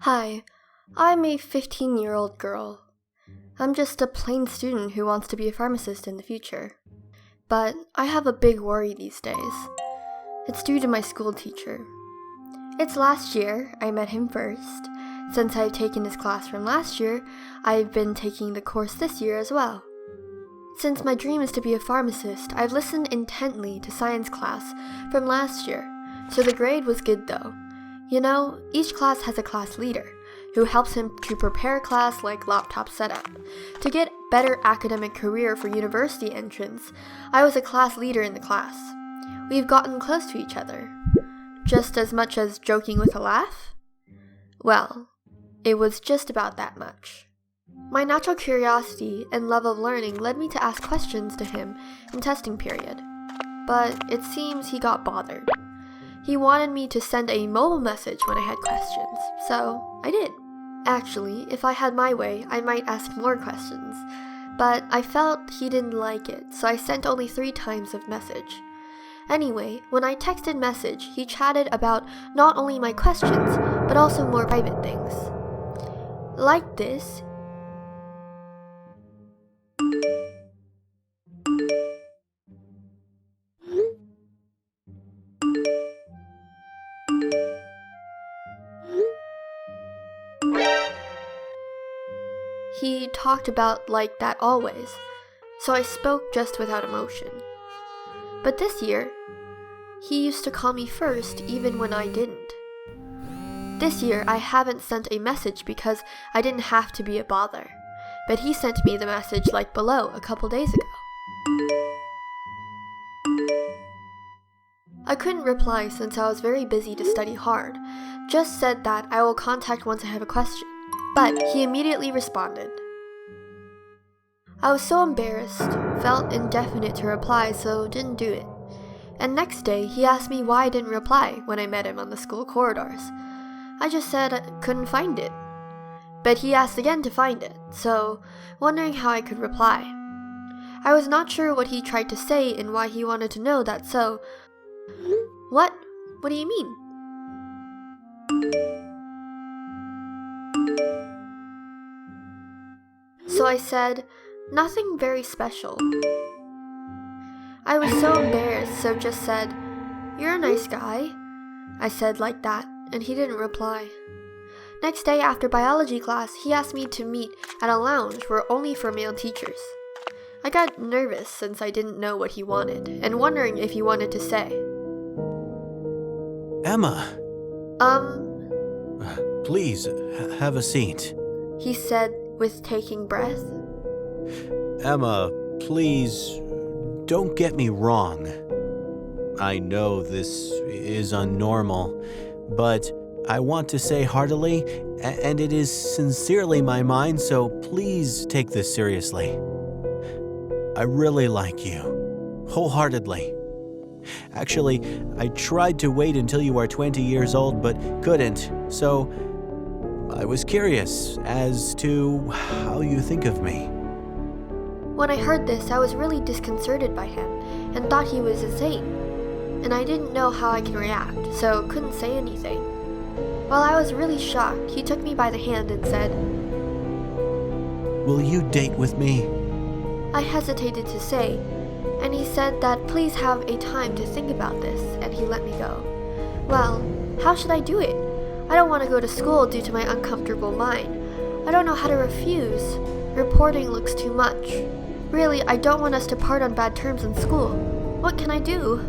Hi, I'm a 15-year-old girl. I'm just a plain student who wants to be a pharmacist in the future. But I have a big worry these days. It's due to my school teacher. It's last year I met him first. Since I've taken his class from last year, I've been taking the course this year as well. Since my dream is to be a pharmacist, I've listened intently to science class from last year, so the grade was good though. You know, each class has a class leader, who helps him to prepare class like laptop setup. To get better academic career for university entrance, I was a class leader in the class. We've gotten close to each other. Just as much as joking with a laugh? Well, it was just about that much. My natural curiosity and love of learning led me to ask questions to him in testing period. But it seems he got bothered. He wanted me to send a mobile message when I had questions, so I did. Actually, if I had my way, I might ask more questions. But I felt he didn't like it, so I sent only 3 times of message. Anyway, when I texted message, he chatted about not only my questions, but also more private things. Like this. He talked about like that always, so I spoke just without emotion. But this year, he used to call me first even when I didn't. This year, I haven't sent a message because I didn't have to be a bother, but he sent me the message like below a couple days ago. I couldn't reply since I was very busy to study hard, just said that I will contact once I have a question. But he immediately responded. I was so embarrassed, felt indefinite to reply, so didn't do it. And next day, he asked me why I didn't reply when I met him on the school corridors. I just said I couldn't find it. But he asked again to find it, so wondering how I could reply. I was not sure what he tried to say and why he wanted to know that, so... What? What do you mean? So I said, nothing very special. I was so embarrassed, so just said, you're a nice guy. I said like that, and he didn't reply. Next day after biology class, he asked me to meet at a lounge where only for male teachers. I got nervous since I didn't know what he wanted, and wondering if he wanted to say. Emma! Please, have a seat. He said with taking breath. Emma, please, don't get me wrong. I know this is unnormal, but I want to say heartily, and it is sincerely my mind, so please take this seriously. I really like you, wholeheartedly. Actually, I tried to wait until you are 20 years old, but couldn't, so I was curious as to how you think of me. When I heard this, I was really disconcerted by him and thought he was insane. And I didn't know how I could react, so couldn't say anything. While I was really shocked, he took me by the hand and said, Will you date with me? I hesitated to say, and he said that please have a time to think about this, and he let me go. Well, how should I do it? I don't want to go to school due to my uncomfortable mind. I don't know how to refuse. Reporting looks too much. Really, I don't want us to part on bad terms in school. What can I do?